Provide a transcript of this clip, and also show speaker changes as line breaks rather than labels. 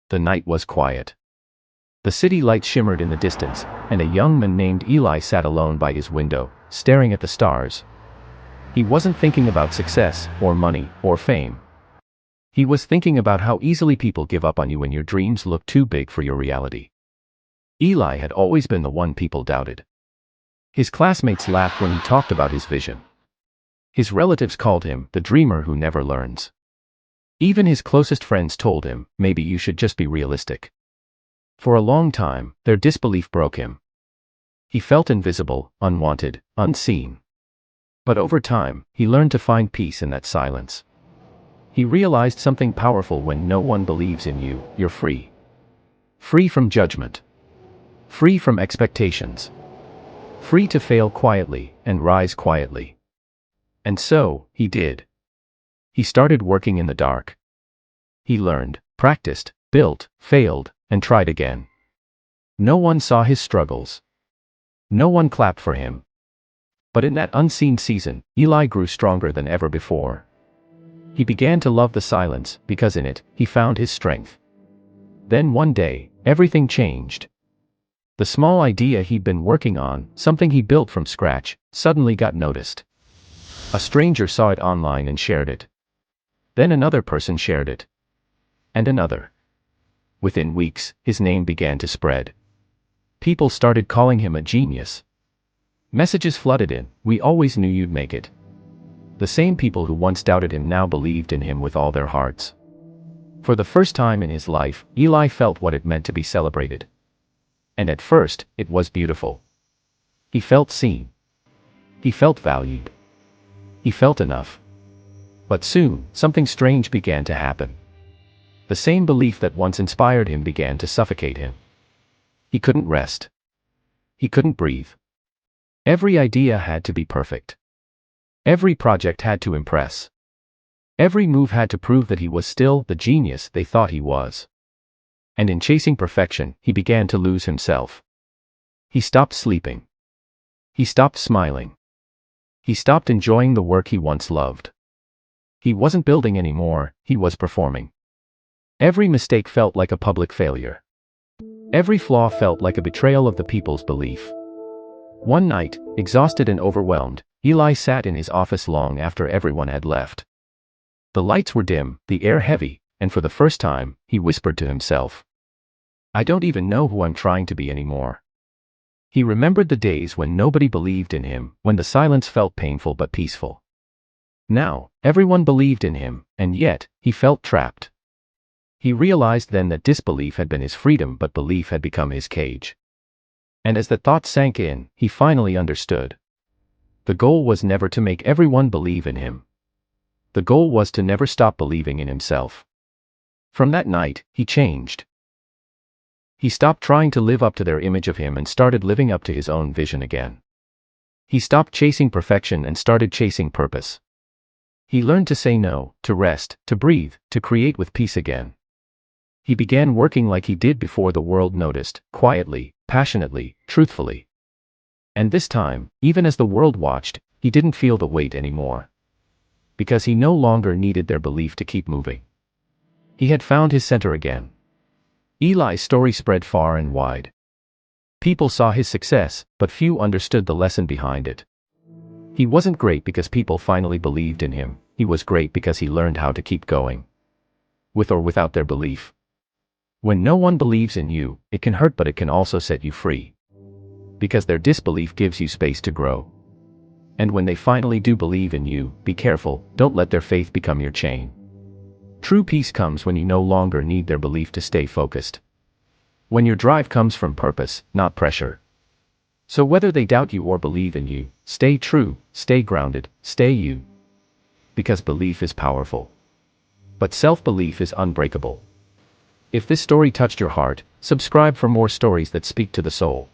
The night was quiet. The city lights shimmered in the distance, and a young man named Eli sat alone by his window, staring at the stars. He wasn't thinking about success, or money, or fame. He was thinking about how easily people give up on you when your dreams look too big for your reality. Eli had always been the one people doubted. His classmates laughed when he talked about his vision. His relatives called him the dreamer who never learns. Even his closest friends told him, maybe you should just be realistic. For a long time, their disbelief broke him. He felt invisible, unwanted, unseen. But over time, he learned to find peace in that silence. He realized something powerful: when no one believes in you, you're free. Free from judgment. Free from expectations. Free to fail quietly and rise quietly. And so, he did. He started working in the dark. He learned, practiced, built, failed, and tried again. No one saw his struggles. No one clapped for him. But in that unseen season, Eli grew stronger than ever before. He began to love the silence, because in it, he found his strength. Then one day, everything changed. The small idea he'd been working on, something he built from scratch, suddenly got noticed. A stranger saw it online and shared it. Then another person shared it. And another. Within weeks, his name began to spread. People started calling him a genius. Messages flooded in, "We always knew you'd make it." The same people who once doubted him now believed in him with all their hearts. For the first time in his life, Eli felt what it meant to be celebrated. And at first, it was beautiful. He felt seen. He felt valued. He felt enough. But soon, something strange began to happen. The same belief that once inspired him began to suffocate him. He couldn't rest. He couldn't breathe. Every idea had to be perfect. Every project had to impress. Every move had to prove that he was still the genius they thought he was. And in chasing perfection, he began to lose himself. He stopped sleeping. He stopped smiling. He stopped enjoying the work he once loved. He wasn't building anymore, he was performing. Every mistake felt like a public failure. Every flaw felt like a betrayal of the people's belief. One night, exhausted and overwhelmed, Eli sat in his office long after everyone had left. The lights were dim, the air heavy, and for the first time, he whispered to himself, "I don't even know who I'm trying to be anymore." He remembered the days when nobody believed in him, when the silence felt painful but peaceful. Now, everyone believed in him, and yet, he felt trapped. He realized then that disbelief had been his freedom, but belief had become his cage. And as the thought sank in, he finally understood. The goal was never to make everyone believe in him. The goal was to never stop believing in himself. From that night, he changed. He stopped trying to live up to their image of him and started living up to his own vision again. He stopped chasing perfection and started chasing purpose. He learned to say no, to rest, to breathe, to create with peace again. He began working like he did before the world noticed, quietly, passionately, truthfully. And this time, even as the world watched, he didn't feel the weight anymore. Because he no longer needed their belief to keep moving. He had found his center again. Eli's story spread far and wide. People saw his success, but few understood the lesson behind it. He wasn't great because people finally believed in him, he was great because he learned how to keep going. With or without their belief. When no one believes in you, it can hurt, but it can also set you free. Because their disbelief gives you space to grow. And when they finally do believe in you, be careful, don't let their faith become your chain. True peace comes when you no longer need their belief to stay focused. When your drive comes from purpose, not pressure. So whether they doubt you or believe in you, stay true, stay grounded, stay you. Because belief is powerful. But self-belief is unbreakable. If this story touched your heart, subscribe for more stories that speak to the soul.